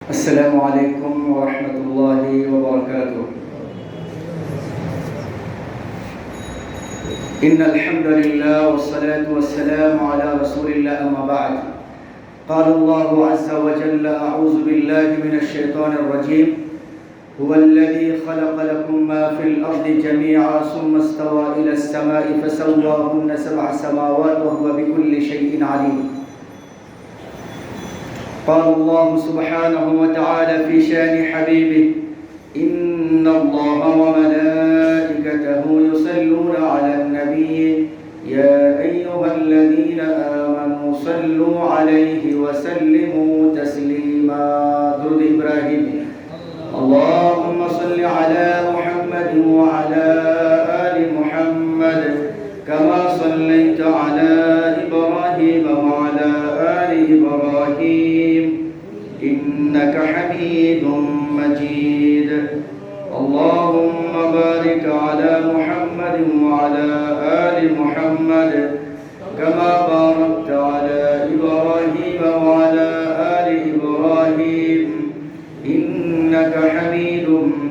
السلام عليكم ورحمة الله وبركاته. إن الحمد لله والصلاة والسلام على رسول الله أما بعد. قال الله عز وجل: أعوذ بالله من الشيطان الرجيم. هو الذي خلق لكم ما في الأرض جميعا ثم استوى إلى السماء فسواهن سبع سماوات وهو بكل شيء عليم. قال الله سبحانه وتعالى في شان حبيبه: إن الله وملائكته يصلون على النبي يا أيها الذين آمنوا صلوا عليه وسلموا تسليما. درود إبراهيم. اللهم صل على محمد وعلى آل محمد كما صليت على إبراهيم وعلى آل إبراهيم إنك حميد مجيد. اللهم بارك على محمد وعلى آل محمد كما باركت على إبراهيم وعلى آل إبراهيم إنك حميد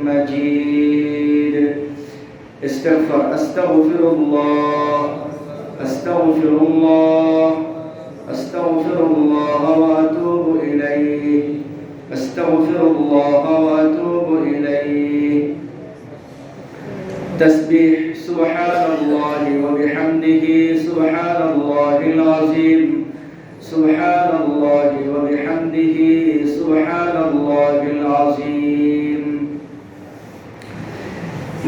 مجيد. أستغفر الله وأتوب إليه. أستغفر الله وأتوب إليه. تسبيح سبحان الله وبحمده سبحان الله العظيم. سبحان الله وبحمده سبحان الله العظيم.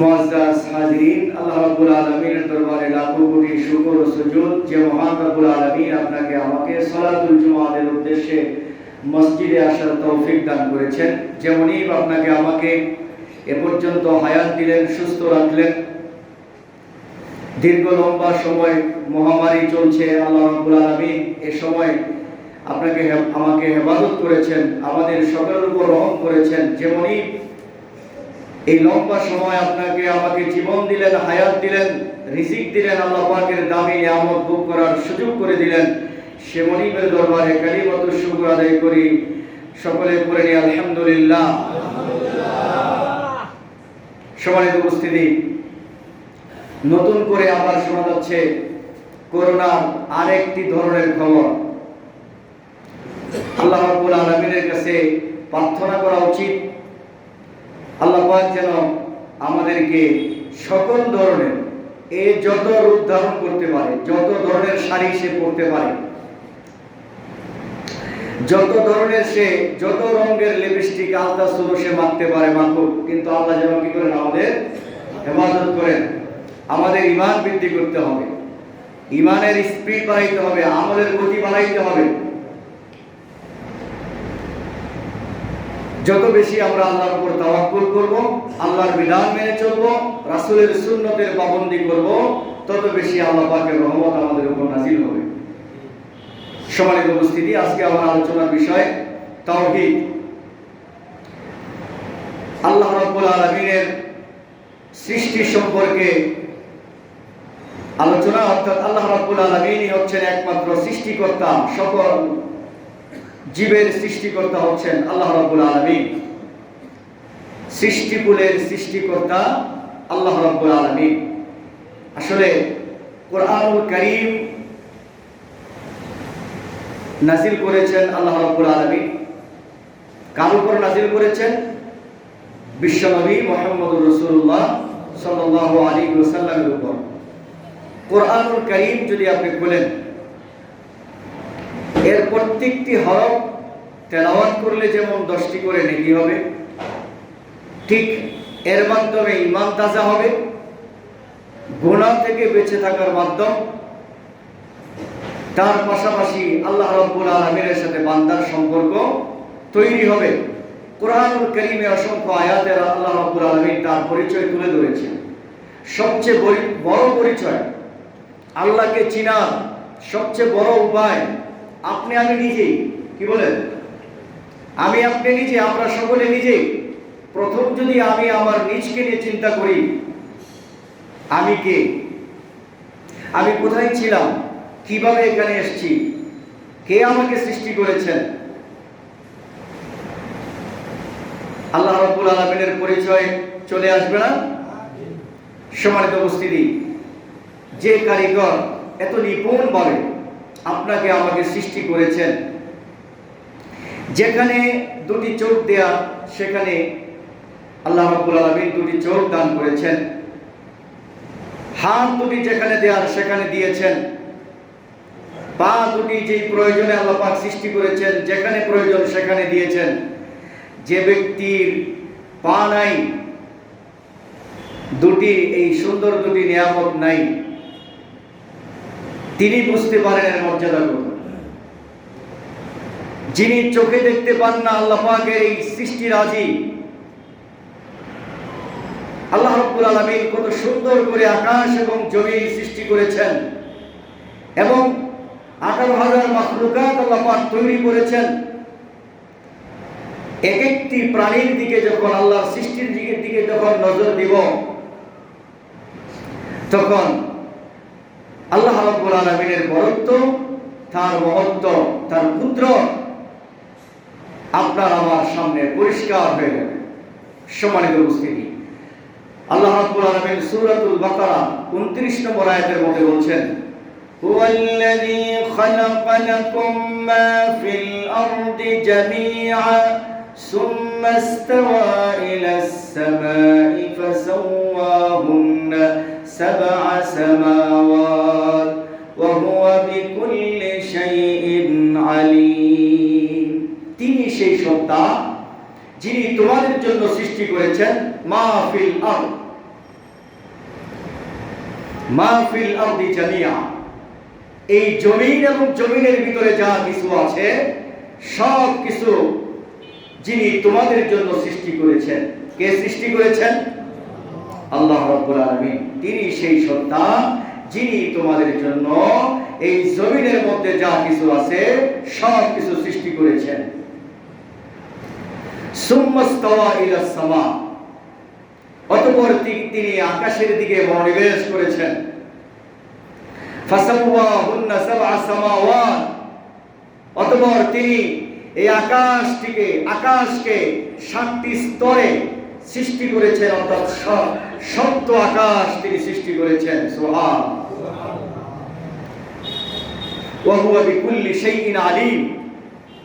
মুআজ্জাজ হাজিরিন, আল্লাহ রাব্বুল আলামিনের দরবারে লাখো কোটি শুকর ও সুজুদ যে মহান রাব্বুল আলামিন আপনাকে আমাকে সালাতুল জুমআতের উদ্দেশ্যে মসজিদে আসার তৌফিক দান করেছেন, যেমনই আপনাকে আমাকে এ পর্যন্ত হায়াত দিলেন, সুস্থ রাখলেন। দীর্ঘ লম্বা সময় মহামারী চলছে, আল্লাহ রাব্বুল আলামিন এ সময় আপনাকে আমাকে হেফাজত করেছেন, আমাদের সকলের উপর রহম করেছেন। যেমনই এই লম্বা সময় আপনাকে আমাকে জীবন দিলেন, হায়াত দিলেন, রিজিক দিলেন, আল্লাহ পাকের দামি নিয়ামত ভোগ করার সুযোগ করে দিলেন, সে মনিবের দরবারে কালিমাতুশ শুকর আদায় করি। সকলে পড়ে নি আলহামদুলিল্লাহ। সম্মানিত উপস্থিতি, নতুন করে আবার শোনা যাচ্ছে করোনার আরেকটি ধরনের খবর। আল্লাহ রাব্বুল আলামিনের কাছে প্রার্থনা করা উচিত, আল্লাহ পাক যেন আমাদেরকে সকল ধরনের যত রূপ ধারণ করতে পারে, যত ধরনের শাড়ি সে পরতে পারে, যত ধরনের যত রঙের লিপস্টিক আলতা সুলো সে মাখতে পারে মাখুক, কিন্তু আল্লাহ যেন কি করেন, আমাদের হেফাজত করেন। আমাদের ঈমান বৃদ্ধি করতে হবে, ঈমানের স্পিড বাড়াইতে হবে, আমলের গতি বাড়াইতে হবে। যত বেশি আমরা আল্লাহর উপর তাওয়াক্কুল করব, আল্লাহর বিধান মেনে চলব, রাসূলের সুন্নতের পাবন্দি করব, তত বেশি আল্লাহ পাকের রহমত আমাদের উপর নাযিল হবে। সম্মানিত উপস্থিতি, আজকে আমার আলোচনার বিষয় তাওহীদ। আল্লাহ রাব্বুল আলামিনের সৃষ্টি সম্পর্কে আলোচনা, অর্থাৎ আল্লাহ রাব্বুল আলামিনই হচ্ছেন একমাত্র সৃষ্টিকর্তা, সকল জীবের সৃষ্টিকর্তা হচ্ছেন আল্লাহ রাব্বুল আলামিন। সৃষ্টিকুলের সৃষ্টিকর্তা আল্লাহ রাব্বুল আলামিন। আসলে কোরআনুল কারীম নাযিল করেছেন আল্লাহ রাব্বুল আলামিন। কার উপর নাযিল করেছেন? বিশ্বনবী মুহাম্মদুর রাসূলুল্লাহ সাল্লাল্লাহু আলাইহি ওয়াসাল্লামের উপর। কোরআনুল কারীম যদি আপনি খোলেন, এর প্রত্যেকটি হরফ তেলাওয়াত করলে যেমন 10টি করে নেকি হবে, ঠিক এর মাধ্যমে ঈমান তাজা হবে, গুনাহ থেকে বেঁচে থাকার মাধ্যম, তার পাশাপাশি আল্লাহ রাব্বুল আলামিনের সাথে বান্দার সম্পর্ক তৈরি হবে। কোরআনুল কারীমে অসংখ্য আয়াতে আল্লাহ রাব্বুল আলামিন তার পরিচয় তুলে ধরেছেন। সবচেয়ে বড় পরিচয়, আল্লাহকে চিনার সবচেয়ে বড় উপায় আপনি আমি নিজেই। কি বলেন? আমি আপনি নিজে, আমরা সকলে নিজেই। প্রথম যদি আমি আমার নিজকে নিয়ে চিন্তা করি, আমি কে, আমি কোথায় ছিলাম, কিভাবে এখানে এসেছি, কে আমাকে সৃষ্টি করেছেন, আল্লাহ রাব্বুল আলামিনের পরিচয় চলে আসবে না? সম্মানিত উপস্থিতি, যে কারিগর এত নিপুণভাবে আপনাকে আমাকে সৃষ্টি করেছেন, যেখানে দুটি চোখ দেয়া সেখানে আল্লাহ রাব্বুল আলামিন দুটি চোখ দান করেছেন, হাত দুটি যেখানে দেয়ার সেখানে দিয়েছেন, পা দুটি যেই প্রয়োজনে আল্লাহ পাক সৃষ্টি করেছেন যেখানে প্রয়োজন সেখানে দিয়েছেন। যে ব্যক্তির পা নাই, দুটি এই সুন্দর দুটি নিয়ামত নাই, তিনি বুঝতে পারেন এর মর্যাদা কত। যিনি চোখে দেখতে পান না আল্লাহ পাকের এই সৃষ্টিরাজি, আল্লাহ রাব্বুল আলামিন কত সুন্দর করে আকাশ এবং জমিন সৃষ্টি করেছেন এবং 18,000 মাখলুকাত আল্লাহ পাক তৈরি করেছেন। এক একটি প্রাণীর দিকে যখন আল্লাহর সৃষ্টির দিকে যখন নজর দিব, তখন আল্লাহ রাব্বুল আলামিনের বরত্ব, তার মহত্ব, তার পুত্র আপনার আমার সামনে পরিষ্কার হয়ে যাবে। সম্মানিত উপস্থিতি, আল্লাহ রাব্বুল আলামিন সূরাতুল বাকারা 29 নম্বর আয়াতের মধ্যে বলছেন, হুয়াল্লাযী খালাকা লাকুম মা ফিল আরদি জামিআ সুম্মা ইসতাওয়া ইলাস সামাই ফাসাওয়াহুন্না সাবআ সামাওয়াত ওয়া হুয়া বিকুল্লি শাইইন আলীম। তিনি সেই সত্তা যিনি তোমাদের জন্য সৃষ্টি করেছেন মা ফিল আরদি জামিআ, এই জমিন এবং জমিনের ভিতরে যা কিছু আছে সব কিছু যিনি তোমাদের জন্য সৃষ্টি করেছেন। কে সৃষ্টি করেছেন? আল্লাহ রাব্বুল আলামিন। তিনি সেই সত্তা যিনি তোমাদের জন্য এই জমিনের মধ্যে যা কিছু আছে সব কিছু সৃষ্টি করেছেন। সুম্মা ইসতাওয়া ইলাস সামা, অতঃপর তিনি আকাশের দিকে মনোনিবেশ করেছেন। ফাসাওয়াহুন্না সাবআ সামাওয়াত, অতঃপর তিনি এই আকাশকে 7টি স্তরে সৃষ্টি করেছেন, অর্থাৎ সপ্ত আকাশ তিনি সৃষ্টি করেছেন। সুবহান। ওয়া হুয়া বিকুল্লি শাইইন আলীম,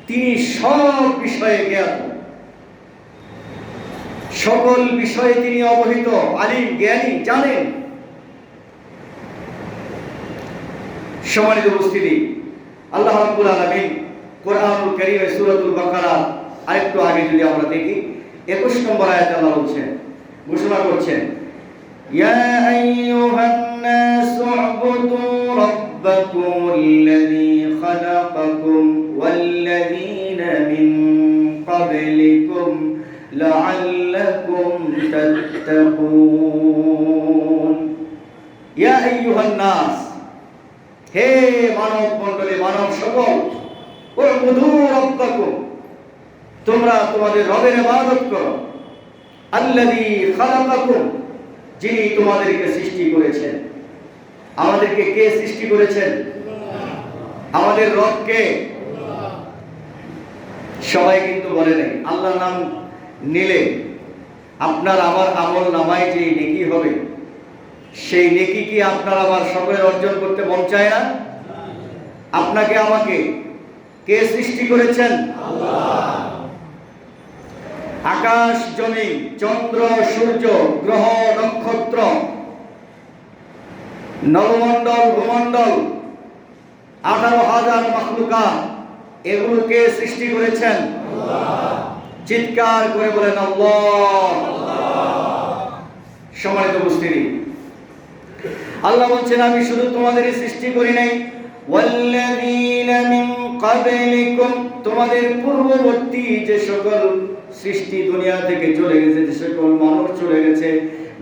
তিনি সব বিষয়ে জ্ঞাত, সকল বিষয়ে তিনি অবহিত, আলিম, জ্ঞানী, জানেন। সম্মানিত উপস্থিতি, আল্লাহ রাব্বুল আলামিন কোরআনুল কারীমের সূরাতুল বাকারা আরেকটু আগে যদি আমরা দেখি 21 নম্বর আয়াতে আল্লাহ বলছেন, ঘোষণা করছেন, ইয়া আইয়ুহান নাসু উবুদু রাব্বাকুমুল্লাযী খালাকাকুম ওয়াল্লাযীনা মিন ক্বাবলিকুম লাআল্লাকুম তাত্তাকুন। ইয়া আইয়ুহান নাস, হে মানব মণ্ডলী, মানব সকল, উবুদু রাব্বাকুম, তোমরা তোমাদের রবের ইবাদত করো, আল্লাযী খালাকাকুম, যিনি তোমাদেরকে সৃষ্টি করেছেন। আমাদেরকে কে সৃষ্টি করেছেন? আমাদের রব কে? সবাই কিন্তু বলে নাই। আল্লাহর নাম নিলে আপনার আমার আমল নামায় যে নেকি হবে, সেই নেকি কি আপনার আমার সকলের অর্জন করতে মন চায় না? আপনাকে আমাকে কে সৃষ্টি করেছেন? আল্লাহ। আকাশ জমিন, চন্দ্র সূর্য, গ্রহ নক্ষত্র, নবমণ্ডল ভূমণ্ডল, 18,000 মাখলুকাত, এগুলো কে সৃষ্টি করেছেন? আল্লাহ। চিৎকার করে বলেন আল্লাহ। সম্মানিত উপস্থিতি, আল্লাহ বলছেন, আমি শুধু তোমাদেরই সৃষ্টি করি নাই, ওয়াল্লাযীনা মিন ক্বাবলিকুম, তোমাদের পূর্ববর্তী যে সকল সৃষ্টি দুনিয়া থেকে চলে গেছে, যে সকল মানুষ চলে গেছে,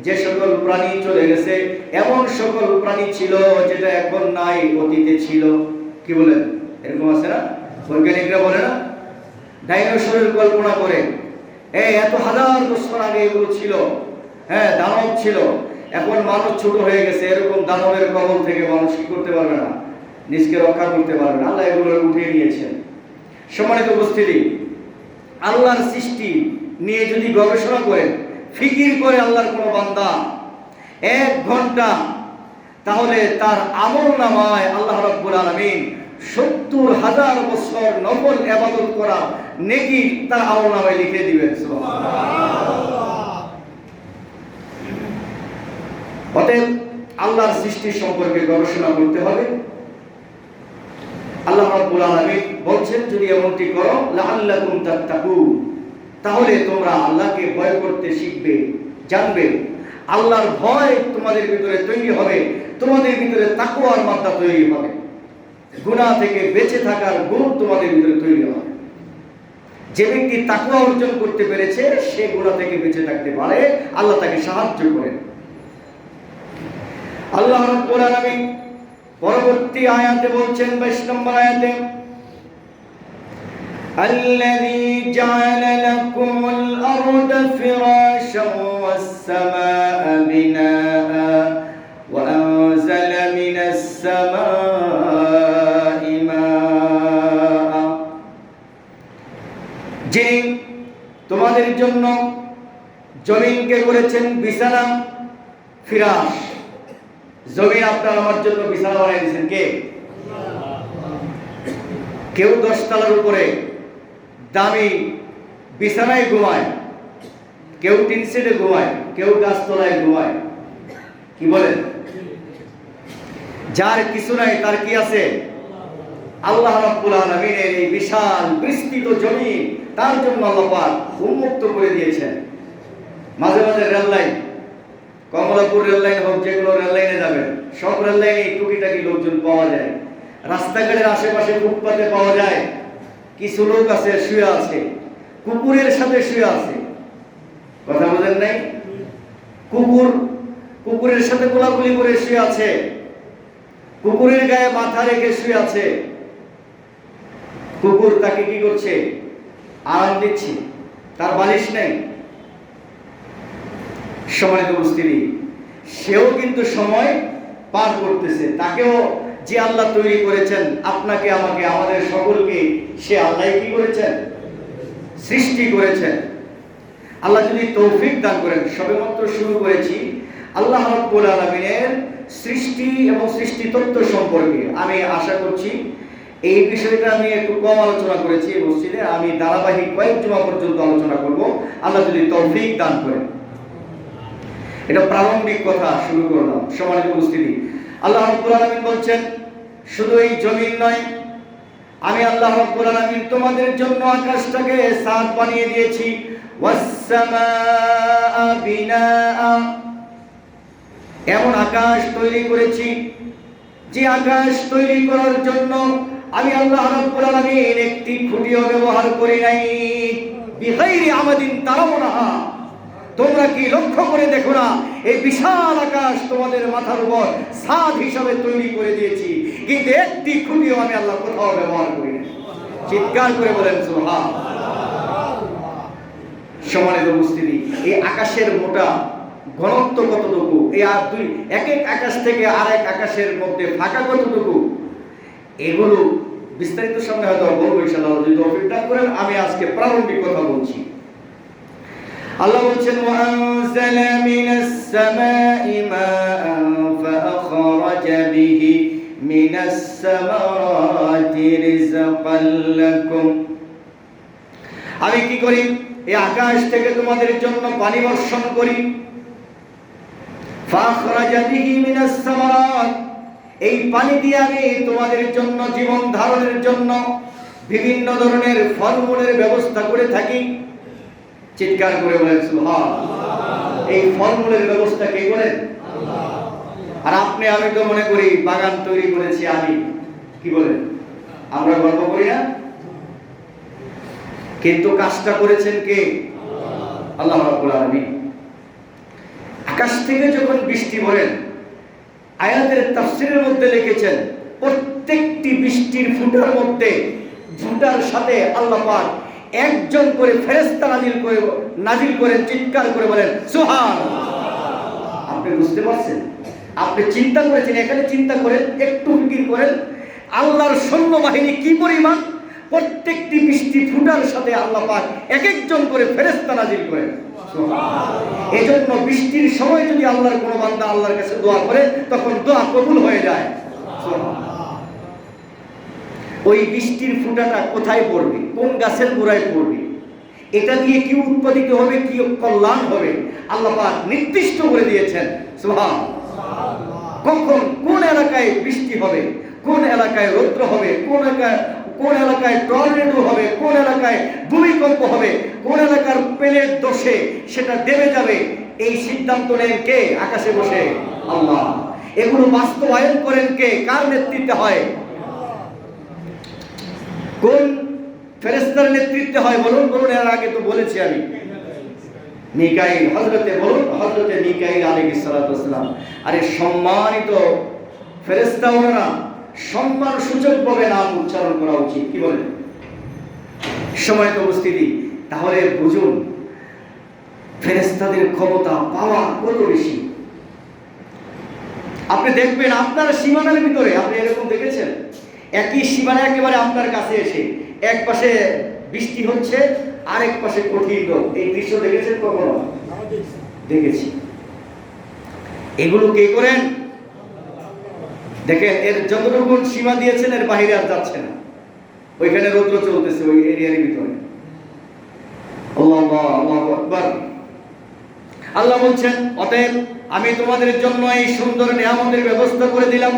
যে সকল প্রাণী চলে গেছে, এমন সকল প্রাণী ছিল যেটা এখন নাই, অতীতে ছিল। কি বলেন? এরকম আছে না? বৈজ্ঞানিকরা বলে না, ডাইনোসরের কল্পনা করে, এত হাজার বছর আগে এগুলো ছিল, দানব ছিল, এখন মানুষ ছোট হয়ে গেছে, এরকম দানবের কবল থেকে মানুষ কি করতে পারবে না, নিজকে রক্ষা করতে পারবে না। আল্লাহ এগুলো উঠিয়ে নিয়েছেন। সম্মানিত উপস্থিতি, আল্লাহর সৃষ্টি নিয়ে যদি গবেষণা করেন, ফিকির করে আল্লাহর কোনো বান্দা 1 ঘন্টা, তাহলে তার আমলনামায় আল্লাহ রাব্বুল আলামিন 70,000 বছর নফল ইবাদত করা নেকি তার আমলনামায় লিখে দিবেন। সুবহানাল্লাহ। অতএব আল্লাহর সৃষ্টি সম্পর্কে গবেষণা করতে হবে। আল্লাহ রাব্বুল আলামিন বলছেন, যদি এমনটি করো লাআল্লাকুম তাত্তাকুন, তাহলে তোমরা আল্লাহকে ভয় করতে শিখবে, জানবে। আল্লাহর ভয় তোমাদের ভিতরে তৈরি হবে, তোমাদের ভিতরে তাকওয়ার মাত্রা তৈরি হবে, গুনাহ থেকে বেঁচে থাকার গুণ তোমাদের ভিতরে তৈরি হবে। যে ব্যক্তি তাকওয়া অর্জন করতে পেরেছে সে গুনাহ থেকে বেঁচে থাকতে পারে, আল্লাহ তাকে সাহায্য করেন। আল্লাহ রাব্বুল আলামিন পরবর্তী আয়াতে বলছেন, 22 নম্বর আয়াতে, الذي جعل لكم الأرض فراشا والسماء بناء وأنزل من السماء ماء, যিনি তোমাদের জন্য জমিনকে করেছেন বিছানা, ফিরাশ। জমিন আপনার আমার জন্য বিছানা বানিয়ে দিয়েছেন কে? কেউ 10 তলার উপরে দামি বিছানায় ঘুমায়, কেউ টিন শেডে ঘুমায়, কেউ গাছতলায় ঘুমায়। কি বলেন? যার কিছু নাই তার কি আছে? আল্লাহ রাব্বুল আলামিনের এই বিশাল বিস্তৃত জমি তার জন্য আল্লাহ পাক উন্মুক্ত করে দিয়েছেন। মাঝে মাঝে rail line, Kamalapur rail line হোক, যেগুলো রেল লাইনে যাবেন, সব রেল লাইনে টুকিটাকি লোকজন পাওয়া যায়। রাস্তাঘাটের আশেপাশে ফুটপাতে পাওয়া যায় কিছু লোক আছে শুয়ে আছে, কুকুরের সাথে শুয়ে আছে। কথা বলেন নাই? কুকুরের সাথে কোলাকুলি করে শুয়ে আছে, কুকুরের গায়ে মাথা রেখে শুয়ে আছে। কুকুর তাকে কি করছে? আরাম দিচ্ছে, তার বালিশ নেই। সম্মানিত উপস্থিতি, সেও কিন্তু সময় পার করতেছে। তাকেও যে আল্লাহ তৈরি করেছেন, আপনাকে, আমাকে, আমাদের সকলকে, সে আল্লাহ কি করেছেন? সৃষ্টি করেছেন। আল্লাহ যদি তৌফিক দান করেন, সবেমাত্র শুরু করেছি আল্লাহ রাব্বুল আলামিনের সৃষ্টি এবং সৃষ্টি তত্ত্ব সম্পর্কে। আমি আশা করছি এই বিষয়টা আমি একটু কম আলোচনা করেছি মসজিদে, আমি ধারাবাহিক কয়েক জুমা পর্যন্ত আলোচনা করব, আল্লাহ যদি তৌফিক দান করেন। এটা প্রারম্ভিক কথা শুরু করলাম। সম্মানিত উপস্থিতি, আল্লাহ রাব্বুল আলামিন বলছেন, শুধু এই জমিন নয়, আমি আল্লাহ রাব্বুল আলামিন তোমাদের জন্য আকাশটাকে ছাদ বানিয়ে দিয়েছি। ওয়াস-সামাআ বিনাআ, এমন আকাশ তৈরি করেছি যে আকাশ তৈরি করার জন্য আমি আল্লাহ রাব্বুল আলামিন একটি খুঁটিও ব্যবহার করি নাই। বিগাইরি আমাদিন তারাউনাহা, তোমরা কি লক্ষ্য করে দেখো না এই বিশাল আকাশ তোমাদের মাথার উপর ছাদ হিসাবে তৈরি করে দিয়েছি, কিন্তু একটি খুঁটিও আমি আল্লাহ কোথাও ব্যবহার করি না। চিৎকার করে বলেন সুবহানাল্লাহ। সম্মানিত উপস্থিতি, এই আকাশের মোটা ঘনত্ব কতটুকু, এই এক এক আকাশ থেকে আরেক আকাশের মধ্যে ফাঁকা কতটুকু, এগুলো বিস্তারিত সামনে হয়তো বলবো ইনশাআল্লাহ যদি তৌফিক দান করেন। আমি আজকে প্রারম্ভিক কথা বলছি। আল্লাহ বলছেন, ওয়ানজালা মিনাস সামাই মাআন ফাআখরাজা বিহি মিনাস সামারাতি রিজকাল লাকুম, আমি কি করি? এই আকাশ থেকে তোমাদের জন্য পানি বর্ষণ করি। ফাআখরাজা বিহি মিনাস সামারাত, এই পানি দিয়ে আমি তোমাদের জন্য জীবন ধারণের জন্য বিভিন্ন ধরনের ফলমূলের ব্যবস্থা করে থাকি। চিৎকার করে বলেন সুবহানাল্লাহ। এই ফলমূলের ব্যবস্থা কে করেন? আল্লাহ। আর আপনি আমি তো মনে করি বাগান তৈরি করেছি আমি, কি বলেন? আমরা গর্ব করি না? কিন্তু কাজটা করেছেন কে? আল্লাহ রাব্বুল আলামিন। আকাশ থেকে যখন বৃষ্টি পড়েন, আয়াতের তাফসীরের মধ্যে লিখেছেন প্রত্যেকটি বৃষ্টির ফুটার মধ্যে, ফুটার সাথে আল্লাহ পাক একজন করে ফেরেশতা নাজিল করেন। চিৎকার করে বলেন সুবহানাল্লাহ। আপনি বুঝতে পারছেন? আপনি চিন্তা করেছেন? এখানে চিন্তা করেন, একটু ফিকির করেন, আল্লাহর সৈন্য বাহিনী কি পরিমাণ, প্রত্যেকটি বৃষ্টি ফুটার সাথে আল্লাহ পাক এক একজন করে ফেরেশতা নাজিল করেন। এজন্য বৃষ্টির সময় যদি আল্লাহর কোনো বান্দা আল্লাহর কাছে দোয়া করে তখন দোয়া কবুল হয়ে যায়। ওই বৃষ্টির ফুটাটা কোথায় পড়বে, কোন গাছের গোড়ায় পড়বে, এটা দিয়ে কি উৎপাদিত হবে, কি কল্যাণ হবে আল্লাহ পাক নির্দিষ্ট করে দিয়েছেন। সুবহানাল্লাহ। কখন কোন এলাকায় বৃষ্টি হবে, কোন এলাকায় রৌদ্র হবে, কোন এলাকায় টর্নেডো হবে, কোন এলাকায় ভূমিকম্প হবে, কোন এলাকার প্লেট দোষে সেটা দেবে যাবে, এই সিদ্ধান্ত নেন কে? আকাশে বসে আল্লাহ। এগুলো বাস্তবায়ন করেন কে? কার নেতৃত্বে হয়? কোন ফেরেশতার নেতৃত্বে হয় বলুন? এর আগে তো বলেছি আমি, মিকাইল, হযরতে মিকাইল আলাইহিস সালাতু ওয়াস সালাম। আরে সম্মানিত ফেরেশতা, ওনারা সম্মান সূচকভাবে নাম উচ্চারণ করা উচিত, কি বলেন? সময় তো উপস্থিতি, তাহলে বুঝুন ফেরেশতাদের ক্ষমতা পাওয়া কত বেশি। আপনি দেখবেন আপনার সীমানার ভিতরে, আপনি এরকম দেখেছেন একই সীমানা একেবারে আপনার কাছে এসে এক পাশে বৃষ্টি হচ্ছে, আরেক পাশে কঠিন রোদ, এই দৃশ্য দেখেছেন কখনো? দেখেছি। এগুলো কে করেন? দেখেন এর যতটুকু সীমা দিয়েছেন এর বাইরে আর যাচ্ছে না, ওইখানে রৌদ্র চলতেছে ওই এরিয়ার ভিতরে। আল্লাহু আকবার। আল্লাহ বলছেন, অতএব আমি তোমাদের জন্য এই সুন্দর নিয়ামতের ব্যবস্থা করে দিলাম।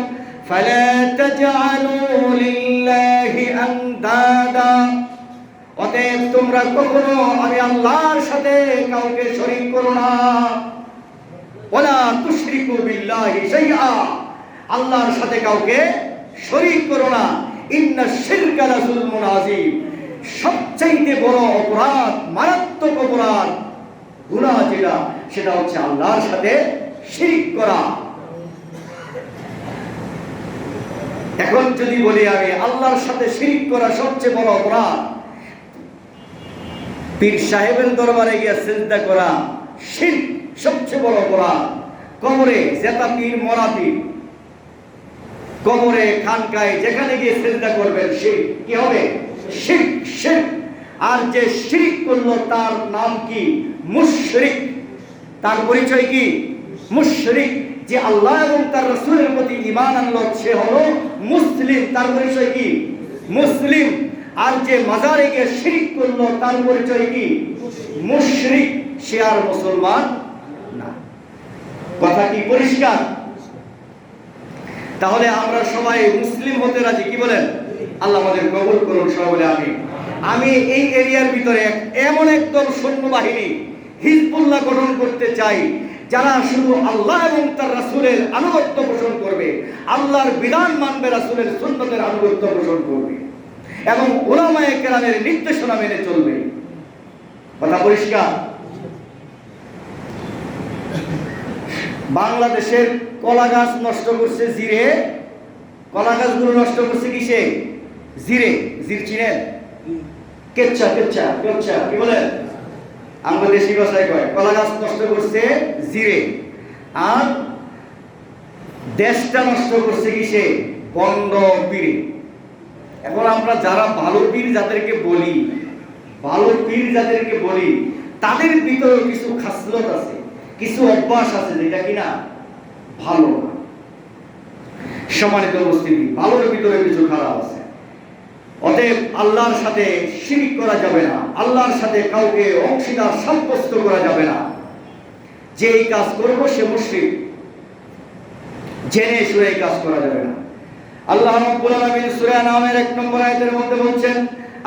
ফালা তাজআলু লিল্লাহি আনদাদা, অতএব তোমরা কখনো আমি আল্লাহর সাথে কাউকে শরীক করো না। ওয়ালা তুশরিকু বিল্লাহি শাইআ, আল্লাহর সাথে কাউকে শরীক করো না। ইন্নাশ শিরকা লাযুলমুন আযীম, সবচেয়ে বড় অপরাধ, মারাত্মক অপরাধ, গুনাহ যেটা, সেটা হচ্ছে আল্লাহর সাথে শিরক করা। এখন যদি বলি আমি আল্লাহর সাথে শিরক করা সবচেয়ে বড় অপরাধ, পীর সাহেবের দরবারে গিয়ে সিজদা করা শিরক সবচেয়ে বড় অপরাধ। কবরে জেতা পীর, মরা পীর, কবরে খানকায় যেখানে গিয়ে সিজদা করবেন শিরক, কি হবে? শিরক, শিরক। আর যে শিরক করলো তার নাম কি? মুশরিক। তার পরিচয় কি? মুশরিক। যে আল্লাহ এবং তার রাসূলের প্রতি ঈমান আনলো সে হলো মুসলিম, তার পরিচয় কি? মুসলিম। আর যে মাজারে গিয়ে শিরক করলো তার পরিচয় কি? মুশরিক, সে আর মুসলমান না। কথা কি পরিষ্কার? তাহলে আমরা সবাই মুসলিম হতে রাজি, কি বলেন? আল্লাহ আমাদের কবুল করুন, সবাই বলে আমিন। আমি এই এরিয়ার ভিতরে এমন একদল সৈন্যবাহিনী হিজবুল্লাহ গঠন করতে চাই, যারা শুধু আল্লাহ এবং তার রাসূলের আনুগত্য পোষণ করবে, আল্লাহর বিধান মানবে, রাসূলের সুন্নতের আনুগত্য পোষণ করবে এবং উলামায়ে কেরামের নির্দেশনা মেনে চলবে। কথা পরিষ্কার? বাংলাদেশের কলা গাছ নষ্ট করছে জিরে, কলা গাছগুলো নষ্ট করছে কিসে? জিরে। জির চিনেন? কেচ্চা, কেচ্চা, কেচ্চা, কি বলেন? আমরা দেশি ভাষায় কয় কলা গাছ নষ্ট করছে জিরে। আর দেশটা নষ্ট করছে কিসে? বন্ড পীরে। এখন আমরা যারা ভালো পীর যাদেরকে বলি, ভালো পীর যাদেরকে বলি, তাদের ভিতরে কিছু খাসলত আছে, কিছু অভ্যাস আছে যেটা কিনা ভালো না। সম্মানিত উপস্থিতি, ভালোর ভিতরে কিছু খারাপ আছে। অতএব আল্লাহর সাথে শিরক করা যাবে না, আল্লাহর সাথে কাউকে অংশীদার সাব্যস্ত করা যাবে না। যে এই কাজ করবো সে মুশরিক, জেনে শুনে এই কাজ করা যাবে না। আল্লাহ রাব্বুল আলামিন সূরা নামের 1 নম্বর আয়াতের মধ্যে বলছেন,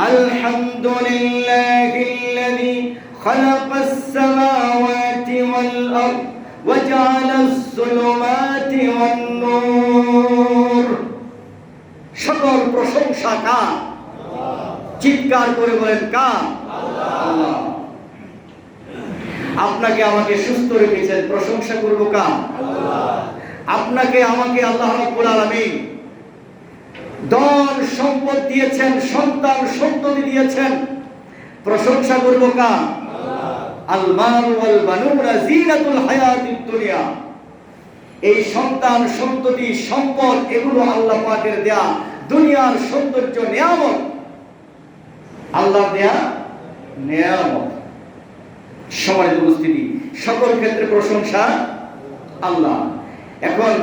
আলহামদুলিল্লাহিল্লাযী খালাকাস সামাওয়াতি ওয়াল আরদ ওয়া জাআলাস যুলুমাতি ওয়ান নূর। সকল প্রশংসা কার? চিৎকার করে বলেন কার? আল্লাহ। আপনাকে আমাকে সুস্থ রেখেছেন, প্রশংসা করব কার? আল্লাহ। আপনাকে আমাকে আল্লাহ রাব্বুল আলামিন ধন সম্পদ দিয়েছেন, সন্তান সন্ততি দিয়েছেন, প্রশংসা করব কার? আল্লাহ। আল মাল ওয়াল বানুনা জিনাতুল হায়াতিদ দুনিয়া। এই সন্তান সন্ততি সম্পদ এগুলো আল্লাহ পাকের দেয়া দুনিয়ার সৌন্দর্য নিয়ামত। আল্লাহ দেয়া নিয়ামত। সম্মানিত উপস্থিতি, সকল ক্ষেত্রে প্রশংসা আল্লাহ। এখন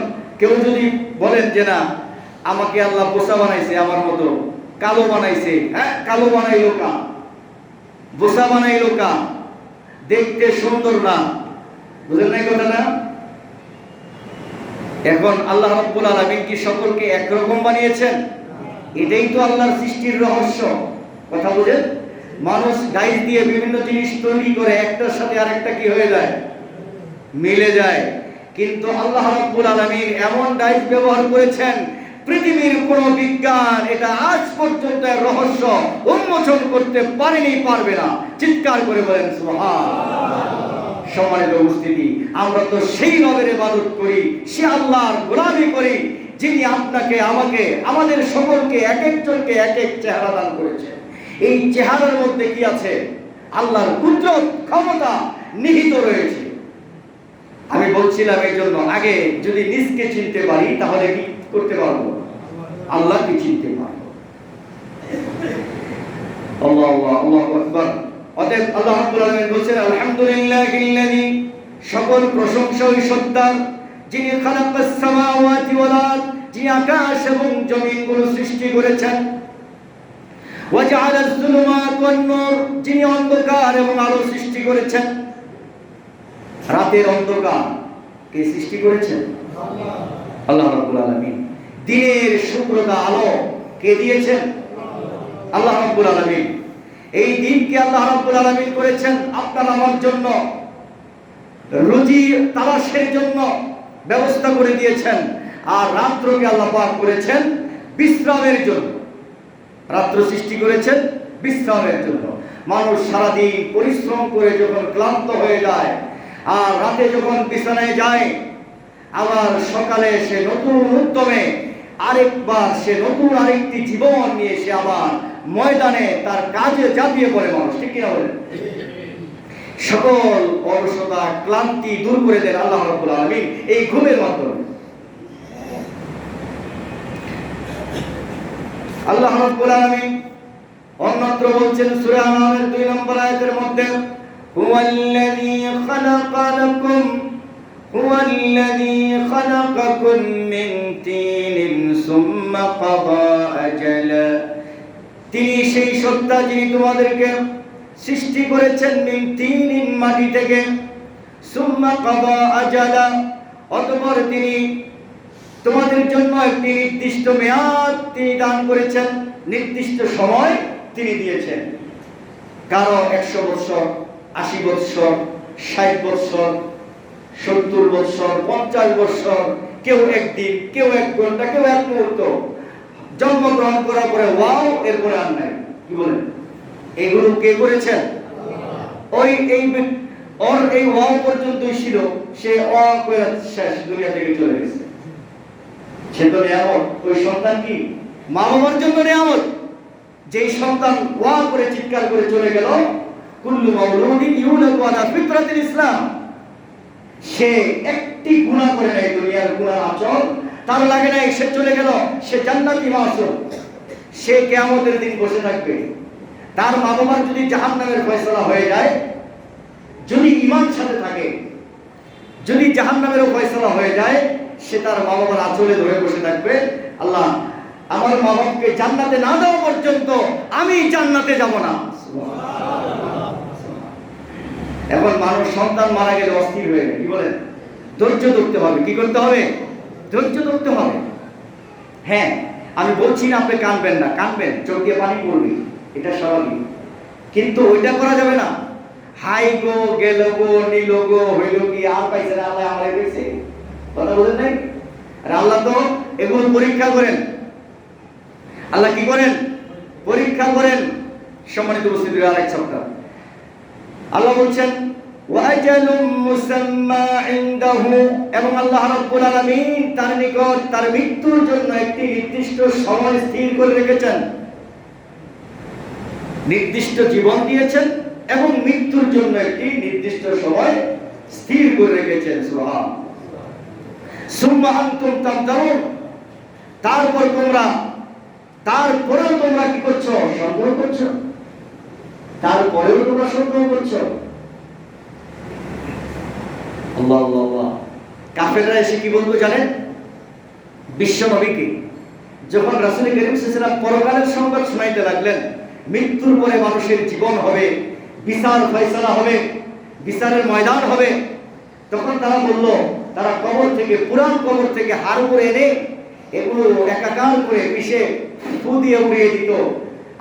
কেউ যদি বলেন যে না, আমাকে আল্লাহ বোসা বানাইছে, আমার মতো কালো বানাইছে, হ্যাঁ কালো বানাইলো কা, বোসা বানাইলো কা, দেখতে সুন্দর না, বুঝলেন না কথাটা? এখন আল্লাহ রাব্বুল আলামিন কি সকলকে একরকম বানিয়েছেন? এটাই তো আল্লাহর সৃষ্টির রহস্য। কথা বুঝেন? মানুষ ডাইস দিয়ে বিভিন্ন জিনিস তৈরি করে, একটার সাথে আরেকটা কি হয়ে যায়, মিলে যায়। কিন্তু আল্লাহ রাব্বুল আলামিন এমন ডাইস ব্যবহার করেছেন, পৃথিবীর কোন বিজ্ঞান এটা আজ পর্যন্ত রহস্য উন্মোচন করতে পারেনি, পারবে না। চিৎকার করে বলেন সুবহানাল্লাহ। সম্মানিত উপস্থিতি, আমরা তো সেই রবের ইবাদত করি, সে আল্লাহর গোলামি করি, যিনি আপনাকে, আমাকে, আমাদের সকলকে এক একজনকে এক এক চেহারা দান করেছেন। এই চেহারার মধ্যে কি আছে? আল্লাহর কুদরত, ক্ষমতা নিহিত রয়েছে। আমি বলছিলাম এই জন্য, আগে যদি নিজকে চিনতে পারি তাহলে কি করতে পারবো? আল্লাহকে চিনতে পারবো। আল্লাহ আল্লাহু আকবার। অতএব আল্লাহ রাব্বুল আলামিন বলেন, আলহামদুলিল্লাহিল্লাযী, সকল প্রশংসা ওই সত্তার, যিনি খালাকাস সামাওয়াতি ওয়াল আরদ, যিনি আকাশ এবং জমিনগুলো সৃষ্টি করেছেন। ওয়া জাআলাজ যুলুমাত ওয়ান নূর, যিনি অন্ধকার এবং আলো সৃষ্টি করেছেন। রাতের অন্ধকার কে সৃষ্টি করেছেন? আল্লাহ রাব্বুল আলামিন। দিনের শুভ্রতা, আলো কে দিয়েছেন? আল্লাহ রাব্বুল আলামিন। এই দিনকে আল্লাহ রাব্বুল আলামিন করেছেন আপনার আমার জন্য, রুজি তালাশের জন্য ব্যবস্থা করে দিয়েছেন। আর রাত্রকে আল্লাহ পাক করেছেন বিশ্রামের জন্য। রাত্র সৃষ্টি করেছেন বিশ্রামের জন্য। মানুষ সারাদিন পরিশ্রম করে যখন ক্লান্ত হয়ে যায়, আর রাতে যখন বিছানায় যায়, আবার সকালে সে নতুন উদ্যমে আরেকবার সে নতুন আরেকটি জীবন নিয়ে সে আবার ময়দানে তার কাজে ঝাঁপিয়ে পড়ে মানুষ। ঠিক কিনা বলেন? সকল অলসতা, ক্লান্তি দূর করে দেন আল্লাহ রাব্বুল আলামিন এই ঘুমের মাধ্যমে। আল্লাহ রাব্বুল আলামিন অন্যত্র বলছেন সূরা আনামের 2 নম্বর আয়াতের মধ্যে, হুয়াল্লাযী খালাকা লাকুম হুয়াল্লাযী খালাকাকুম মিন তিনিন সুম্মা কাদা আজালা, তিনি সেই সত্তা যিনি তোমাদেরকে সৃষ্টি করেছেন মিন তিনিন, মাটি থেকে, সুম্মা কাদা আজালা, অতঃপর তিনি তোমাদের জন্য একটি নির্দিষ্ট মেয়াদ তিনি দান করেছেন, নির্দিষ্ট সময় তিনি দিয়েছেন। কারো 100 বছর, 80 বছর, 60 বছর, 70 বছর, 50 বছর, কেউ একদিন, কেউ 1 ঘন্টা, কেউ 1 মুহূর্ত। জন্মগ্রহণ করার পরে ওয়াও, এরপরে আর নাই। কি বলেন? এগুলো কে করেছেন? ওই এই ওয়াও পর্যন্তই ছিল, সে অ করে শেষ, দুনিয়া থেকে চলে গেছে। সে তো নিয়ামত। ওই সন্তান কি মা বাবার জন্য নিয়ামত। যেই সন্তান ওয়া করে চিৎকার করে চলে গেল, কুল্লু মাউলুদিন ইউলাদু আলা ফিতরাতিল ইসলাম, সে একটি গুনাহ করে নাই, দুনিয়ার গুনাহ আচরণ তার লাগে নাই, সে চলে গেল, সে জান্নাতি মাসুম। সে কিয়ামতের দিন বসে থাকবে। তার মা বাবার যদি জাহান্নামের ফয়সালা হয়ে যায়, যদি ঈমান সাথে থাকে, যদি জাহান্নামেরও ফয়সালা হয়ে যায়, সে তার মা বাবার আঁচলে ধরে বসে থাকবে, আল্লাহ আমার মা বাবাকে জান্নাতে না দেওয়া পর্যন্ত আমি জান্নাতে যাব না। এখন মানুষ সন্তান মারা গেলে অস্থির হয়ে যায়। কি বলেন? ধৈর্য ধরতে হবে। কি করতে হবে? ধৈর্য ধরতে হবে। হ্যাঁ, আমি বলছি না আপনি কাঁদবেন না, কাঁদবেন, চোখ দিয়ে পানি পড়বে, এটা স্বাভাবিক। কিন্তু ওইটা করা যাবে না। হাই গো, গেল গো, নিল গো, হইল কি, আর পাইছে না, আল্লাহ আমারে কইছে। কথা বলেন নাই? আর আল্লাহ তো এগুলো পরীক্ষা করেন। আল্লাহ কি করেন? পরীক্ষা করেন। সম্মানিত উপস্থিতি, আরেক সপ্তাহ আল্লাহ বলছেন ওয়াজালুম মুসাম্মা ইনদাহু, এবং আল্লাহ রাব্বুল আলামিন তার নিকট তার মৃত্যুর জন্য একটি নির্দিষ্ট সময় স্থির করে রেখেছেন। নির্দিষ্ট জীবন দিয়েছেন এবং মৃত্যুর জন্য একটি নির্দিষ্ট সময় স্থির করে রেখেছেন। সুবহান। সুম্মা আনতুম তামতারুন, তারপরেও তোমরা কি করছো? সন্দেহ করছো। তারপরেও তোমরা সন্দেহ করছো। আল্লাহ আল্লাহ আল্লাহ। কাফেররা এসে কি বলতো জানেন? বিশ্ব নবীকে যখন রাসূল করিম সাল্লাল্লাহু আলাইহি ওয়াসাল্লাম পরকালের সংবাদ শোনাইতে লাগলেন, মৃত্যুর পরে মানুষের জীবন হবে, বিচার ফয়সালা হবে, বিচারের ময়দান হবে, তখন তারা বলল, তারা কবর থেকে, পুরান কবর থেকে হাড় করে এনে এগুলো একাকার করে পিষে ফু দিয়ে উড়িয়ে দিত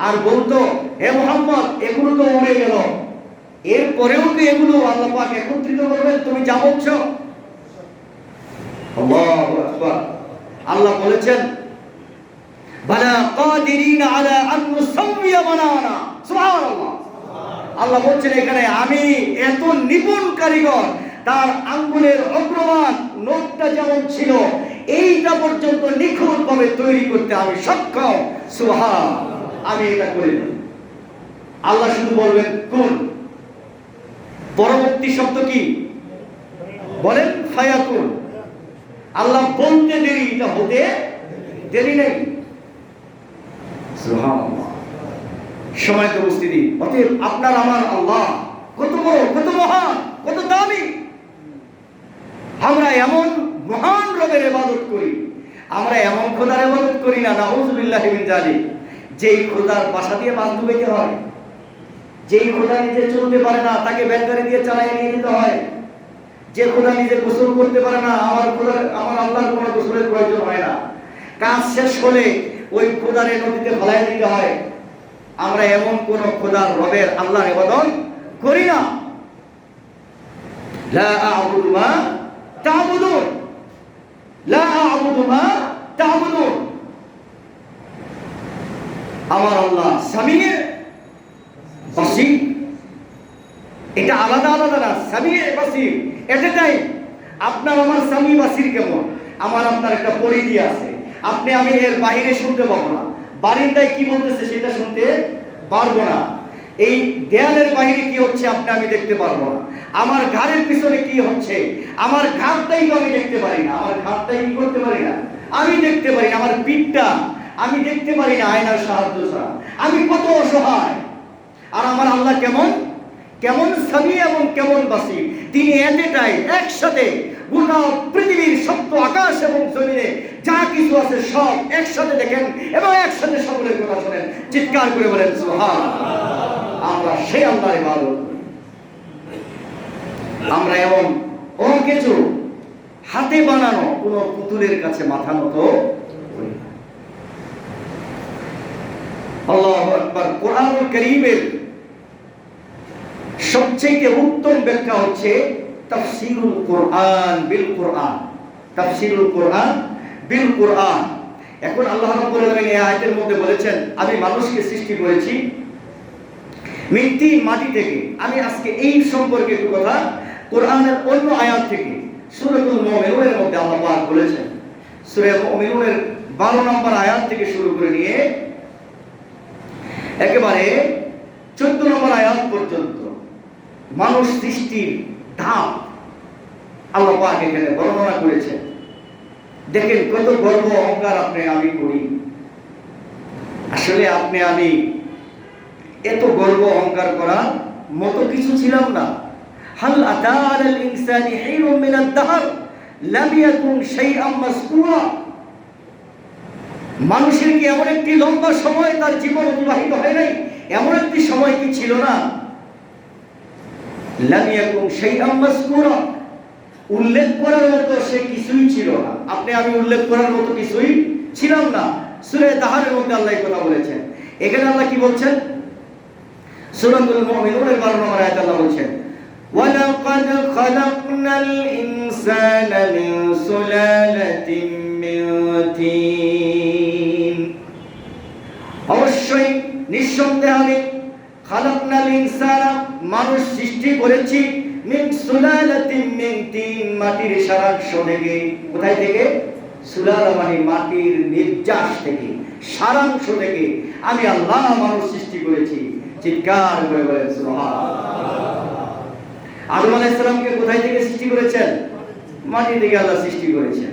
আর বলতো, হে মুহাম্মদ, এগুলো তো উড়ে গেল, এরপরেও কি এগুলো আল্লাহ পাক একত্রিত করবেন? তুমি যা বলছো। আল্লাহু আকবার। আল্লাহ বলেছেন, বালা কাদিরিনা আলা আন নুসাওয়িয়া বানানা। সুবহানাল্লাহ। আল্লাহ বলছেন এখানে, আমি এত নিপুণ কারিগর, তার আঙ্গুলের অগ্রভাগ নখটা যেমন ছিল এইটা পর্যন্ত নিখুঁতভাবে তৈরি করতে আমি সক্ষম। সুবহান। আমি এটা করে দেব। আল্লাহ শুধু বলবেন কুন। পরবর্তী শব্দ কি বলেন? ফায়াকুন। আল্লাহ বলতে দেরি, এটা হতে দেরি নেই। সুবহানাল্লাহ। সম্মানিত উপস্থিতি, অতএব আপনার আমার আল্লাহ কত বড়, কত মহান, কত দামি। আমরা এমন মহান রবের ইবাদত করি, আমরা এমন খোদার ইবাদত করি না, নাউযুবিল্লাহি মিন যালিক, যেই খোদার বাসা দিয়ে মাছ ডুবাইতে হয়, যেই খোদা নিজে চলতে পারে না তাকে ব্যালগাড়ি দিয়ে চালাইয়ে নিয়ে যেতে হয়, যে খোদা নিজে গোসল করতে পারে না, আমার আল্লাহর কোনো গোসলের প্রয়োজন হয় না, কাজ শেষ হলে ওই খোদারে নদীতে ফেলাই দিতে হয়। আমরা এমন কোন খোদার রবের আল্লাহর ইবাদত করি না। লা আ'বুদু মা তা'বুদুন, লা আ'বুদু মা তা'বুদুন। আমার আল্লাহ সামিয়ে বাসির। এটা আলাদা আলাদা না, সামিয়ে বাসির এটাই। আপনার আমার সামি বাসির কেমন? আমার আপনার একটা পরিধি আছে, আপনি আমি এর বাইরে শুনতে পাবো না, বারিন্দায় কি বলতেছে সেটা শুনতে পারবো না, এই দেয়ালের বাইরে কি হচ্ছে আপনি আমি দেখতে পারবো না, আমার ঘাড়ের পিছনে কি হচ্ছে আমার ঘাড়টাই তো আমি দেখতে পারি না, আমার ঘাড়টাই কি করতে পারি না, আমি দেখতে পারি না, আমার পিঠটা আমি দেখতে পারি না আয়নার সাহায্য ছাড়া। আমি কত অসহায়। আর আমার আল্লাহ কেমন, কেমন সামি এবং কেমন বাসির। তিনি এটাই একসাথে গোটা পৃথিবীর সপ্ত আকাশ এবং জমিনে যা কিছু আছে সব একসাথে দেখেন এবং একসাথে সকলের কথা শোনেন। চিৎকার করে বলেন সুবহানাল্লাহ। আমরা সেই আল্লাহর ইবাদত করি। আমরা এমন কিছু হাতে বানানো কোন পুতুলের কাছে মাথা নত করি না। আল্লাহু আকবার। কোরআনুল কারীমের সবচেয়ে উত্তম ব্যাখ্যা হচ্ছে তাফসীরুল কোরআন বিল কোরআন। তাফসীরুল কোরআন বিল কোরআন। এখন আল্লাহ রাব্বুল আলামিন এই আয়াতের মধ্যে বলেছেন, আমি মানুষকে সৃষ্টি করেছি মাটি থেকে। আমি আজকে এই সম্পর্কে একটু কথা কোরআনের অন্য আয়াত থেকে, সূরাতুল মুমিনুনের মধ্যে আল্লাহ পাক বলেছেন, সূরা মুমিনুনের 12 নম্বর আয়াত থেকে শুরু করে নিয়ে একেবারে 14 নম্বর আয়াত পর্যন্ত মানুষ সৃষ্টির ধাপ আল্লাহ পাক এখানে বর্ণনা করেছেন। দেখেন কত গর্ব অহংকার আপনি আমি করি। আসলে আপনি আমি এত গর্ব অহংকার করার মতো কিছু ছিলাম না। হাল আতা আলাল ইনসানি হিনুম মিনাদ দাহর লাম ইয়াকুন শাইআম মাসকুরা। মানুষের কি এমন একটি লম্বা সময় তার জীবন অতিবাহিত হয় নাই? এমন একটি সময় কি ছিল না? লাম ইয়াকুন শাইআম মাসকুরা, উল্লেখ করার মতো সে কিছুই ছিল না। আপনি আমি উল্লেখ করার মতো কিছুই ছিলাম না। সূরা তাহারের মধ্যে আল্লাহ এই কথা বলেছেন। এখানে আল্লাহ কি বলছেন? সূরাতুল মুমিনুনের 12 নম্বর আয়াতে আল্লাহ বলছেন, ওয়ালাকাদ খালাকনাল ইনসানা মিন সুলালাতিন মিন তিন। অবশ্যই নিঃসন্দেহে আমি খালাকনাল ইনসানা মানুষ সৃষ্টি করেছি মিন সুলালাতিন মিন তিন মাটির সারাংশ থেকে। কোথায় থেকে? সুলালা মানে মাটির নির্যাস থেকে, সারাংশ থেকে আমি আল্লাহ মানুষ সৃষ্টি করেছি। চিৎকার করে বলেন সুবহানাল্লাহ। আদম আলাইহিস সালামকে কোথায় থেকে সৃষ্টি করেছেন? মাটি থেকে আল্লাহ সৃষ্টি করেছেন।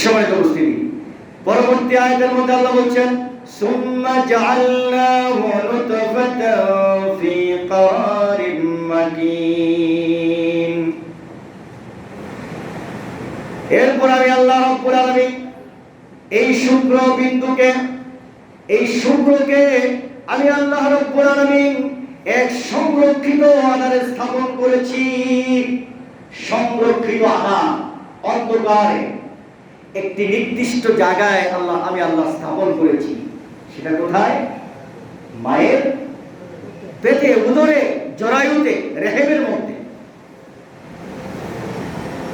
সম্মানিত উপস্থিতি, পরবর্তী আয়াতের মধ্যে আল্লাহ বলছেন সুম্মা জাআলনাহু নুতফাতান ফি ক্বারিম মাকিন। এরপর আমি আল্লাহ রাব্বুল আলামিন এই শুক্রবিন্দুকে, এই শুক্রকে আমি আল্লাহ রাব্বুল আলামিন এক সংরক্ষিত আধারে স্থাপন করেছি। সংরক্ষিত আধার, অন্ধকারে একটি নির্দিষ্ট জায়গায় আমি আল্লাহ স্থাপন করেছি। সেটা কোথায়? মায়ের পেটে, উদরে, জরায়ুতে, রেহেমের মধ্যে।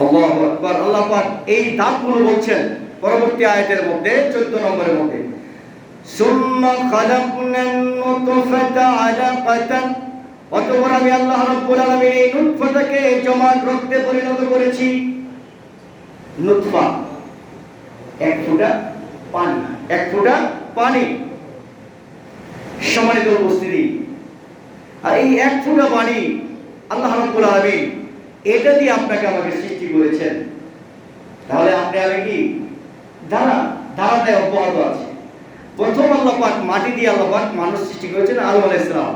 আল্লাহু আকবার। আল্লাহ পাক এই ধাপগুলো বলছেন পরবর্তী আয়াতের মধ্যে 14 নম্বরের মধ্যে, সুম্মা খালাকনান নুতফাতা আলাকাতান, অতঃপর আমি আল্লাহ রাব্বুল আলামিন এই নুতফাটাকে জমাট রক্তে পরিণত করেছি। নুতফা এক ফোঁটা পানি, এক ফোঁটা পানি। সম্মানিত উপস্থিতি, আর এই এক ফোঁটা পানি আল্লাহ রাব্বুল আলামিন এটা দিয়ে আপনাকে আমাকে সৃষ্টি করেছেন। তাহলে আপনি আমি কি ধারাতে অব্যাহত আছে। প্রথম আল্লাহ পাক মাটি দিয়ে আল্লাহ পাক মানুষ সৃষ্টি করেছেন, আদম আলাইহিস সালাম।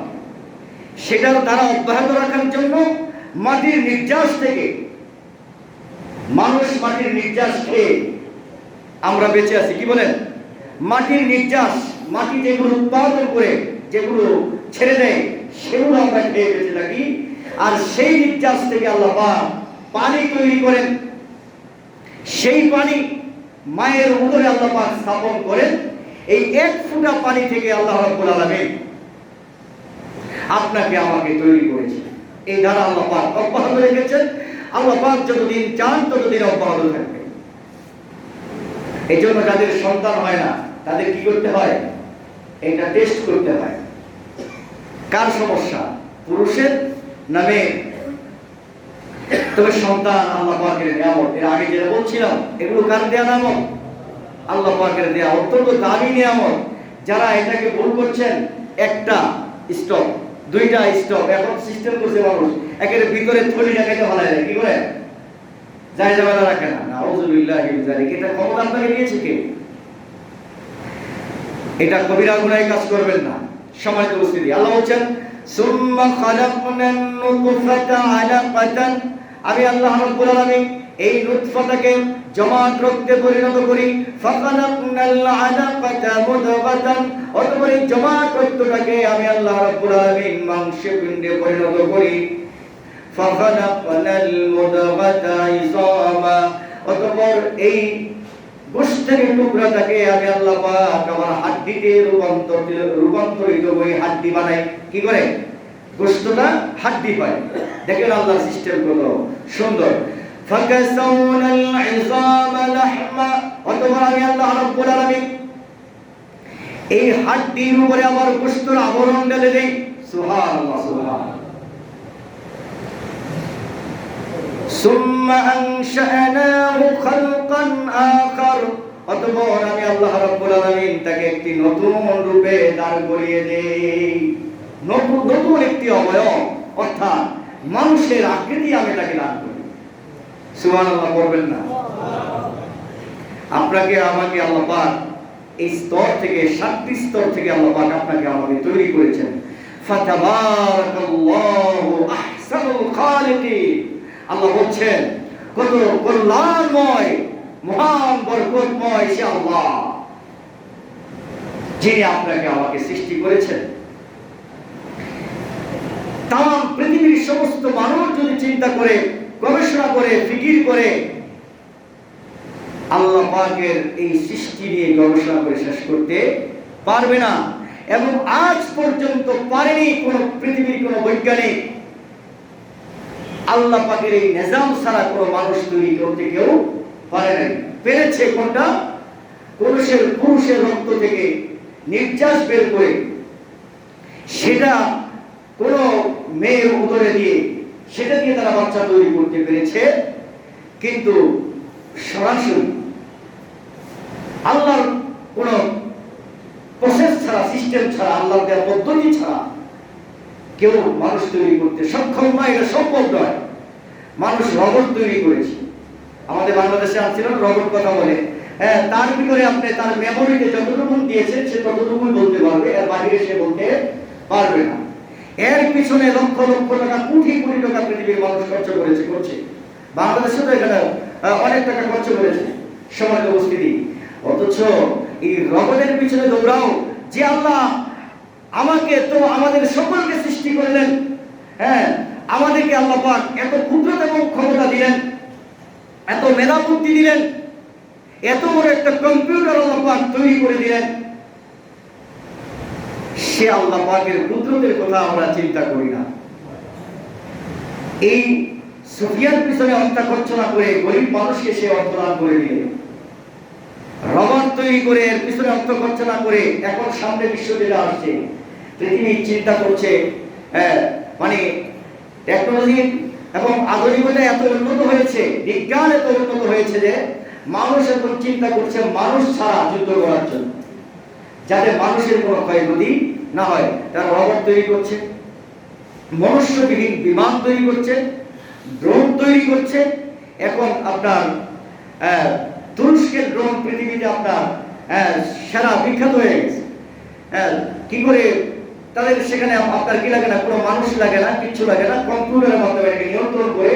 সেটার দ্বারা অব্যাহত রাখার জন্য মাটির নির্যাস থেকে, মানুষ মাটির নির্যাস খেয়ে আমরা বেঁচে আছি। কি বলেন? মাটির নির্যাস, মাটি যেগুলো উৎপাদন করে, যেগুলো ছেড়ে দেয়, সেগুলো আমরা খেয়ে বেঁচে থাকি। আর সেই নির্যাস থেকে আল্লাহ পাক পানি তৈরি করেন। সেই পানি মায়ের উদরে আল্লাহ পাক স্থাপন করেন। এই এক ফোঁটা পানি থেকে আল্লাহ রাব্বুল আলামিন আপনাকে আমাকে তৈরি করেছেন। এই ধারা আল্লাহ পাক অব্যাহত রেখেছেন। আল্লাহ পাক যতদিন চান ততদিন অব্যাহত থাকবে। এই জন্য যাদের সন্তান হয় না তাদের কি করতে হয়? এটা টেস্ট করতে হয়। কার সমস্যা, পুরুষের না মেয়ের? তবে সন্তান আল্লাহ পাকের নিয়ামত। এর আগে যেটা বলছিলাম, এগুলো কার দেয়া নিয়ামত? আল্লাহ পাকের দেয়া অত্যন্ত দামি নিয়ামত। যারা এটাকে ভুল করছেন, একটা স্টক, দুইটা স্টক এখন সিস্টেম করছে মানুষ, একের ভিতরে থলি রাখাইতে ভালো যায়। কি করে? যায় যাবে রাখে না। নাউযুবিল্লাহি মিন যালিক। এটা ক্ষমতা আপনাকে দিয়েছে কে? এটা কবিরা গুনাহে কাজ করবেন না। সম্মানিত উপস্থিতি, আল্লাহ বলছেন সুম্মা খালাকনান নুতফাতা আলাকাতান, আমি আল্লাহ রাব্বুল আলামিন এই নুতফাটাকে জমাট রক্তে পরিণত করি। ফাখালাকনাল আলাকাতা মুদগাতান, অতঃপর এই জমাট রক্তটাকে আমি আল্লাহ রাব্বুল আলামিন মাংসে পিণ্ডে পরিণত করি। ফাখালাকনাল মুদগাতা ইযামা, অতঃপর এই গোশতের টুকরাটাকে আমি আল্লাহ পাক আমার হাড্ডিতে রূপান্তরিত করে হাড্ডি বানাই। কি করে? গোশতটা হাড্ডি পায়। দেখেন আল্লাহর সিস্টেম কত সুন্দর। ফাকাসাউনাল ইযামা লাহমা, অতঃপর আমি আল্লাহ রাব্বুল আলামিন এই হাড্ডির উপরে আমার গোশতের আবরণ ঢেলে দেই। সুবহানাল্লাহ, সুবহানাল্লাহ। সুম্মা আনশা'নাহু খালকান আখার, অতঃপর আমি আল্লাহ রাব্বুল আলামিন তাকে একটি নতুন রূপে দাঁড় করিয়ে দেই। নতুন একটি অবয়ব, অর্থাৎ মানুষের আকৃতি আমি তাকে দান করি। সুবহানাল্লাহ বলবেন না? আপনাকে আমাকে আল্লাহ পাক এই স্তর থেকে, 7টি স্তর থেকে আল্লাহ পাক আপনাকে আমাকে তৈরি করেছেন। ফাতাবারাকাল্লাহু আহসানুল খালিকিন। আল্লাহ বলছেন কত কল্যাণময়, মহান বরকতময় সে আল্লাহ, যিনি আপনাকে আমাকে সৃষ্টি করেছেন। তাম পৃথিবীর সমস্ত মানুষ যদি চিন্তা করে, গবেষণা করে, ফিকির করে, আল্লাহ পাকের এই সৃষ্টি নিয়ে গবেষণা করে শেষ করতে পারবে না। এবং আজ পর্যন্ত পারেনি কোন পৃথিবীর কোন বৈজ্ঞানিক। আল্লাহ পাকের এই নিজাম ছাড়া কোনো মানুষ তৈরি করতে কেউ পারে নাই। পেরেছে কোনটা? পুরুষের রক্ত থেকে নির্যাস বের করে সেটা কোনো মেয়ের উদরে দিয়ে, সেটা দিয়ে তারা বাচ্চা তৈরি করতে পেরেছে। কিন্তু সরাসরি আল্লাহর কোন প্রসেস ছাড়া, সিস্টেম ছাড়া, আল্লাহর দেওয়া পদ্ধতি ছাড়া কেউ মানুষ তৈরি করতে সক্ষম নয়। এটা সম্ভব নয়। মানুষ রবট তৈরি করেছে। আমাদের বাংলাদেশে আসছিল রবট কথা বলে, তার ভিতরে আপনি তার মেমোরিতে যতটুকু দিয়েছেন সে ততটুকুই বলতে পারবে, এর বাইরে সে বলতে পারবে না। এর পিছনে লক্ষ লক্ষ টাকা, কোটি কোটি টাকা পৃথিবীর মানুষ খরচ করছে। বাংলাদেশে তো এখানে অনেক টাকা খরচ করেছে সমাজ উপস্থিতি। অথচ এই রবের পিছনে দৌড়াও যে আল্লাহ আমাকে তো আমাদের সকলকে সৃষ্টি করলেন, আমাদেরকে আল্লাহ পাক এত ক্ষুদ্রতা এবং ক্ষমতা দিলেন, এত মেধা বুদ্ধি দিলেন, এত বড় একটা কম্পিউটার আল্লাহ পাক তৈরি করে দিলেন। সে আল্লাহ পাকের কুদরতের কথা আমরা চিন্তা করি না। এই সুফিয়ার পিছনে অর্থ খরচ না করে গরিব মানুষকে সে অর্থ দান করে দিলেন। রবার তৈরি করে এর পিছনে অর্থ খরচ না করে এখন সামনে বিশ্ব যেটা আসছে, পৃথিবী চিন্তা করছে, মানে টেকনোলজি এবং আধুনিকতা এত উন্নত হয়েছে, বিজ্ঞান এত উন্নত হয়েছে যে মানুষ এখন চিন্তা করছে মানুষ ছাড়া যুদ্ধ করার জন্য, যাতে মানুষের কোনো ক্ষয়ক্ষতি না হয়। তারা রবট তৈরি করছে, মনুষ্যবিহীন বিমান তৈরি করছে, ড্রোন তৈরি করছে। এখন আপনার তুরস্কের ড্রোন পৃথিবীতে আপনার সারা বিখ্যাত হয়ে গেছে। কি করে তাদের সেখানে আপনার কি লাগে না, কোনো মানুষ লাগে না, কিচ্ছু লাগে না, কম্পিউটারের মাধ্যমে এটাকে নিয়ন্ত্রণ করে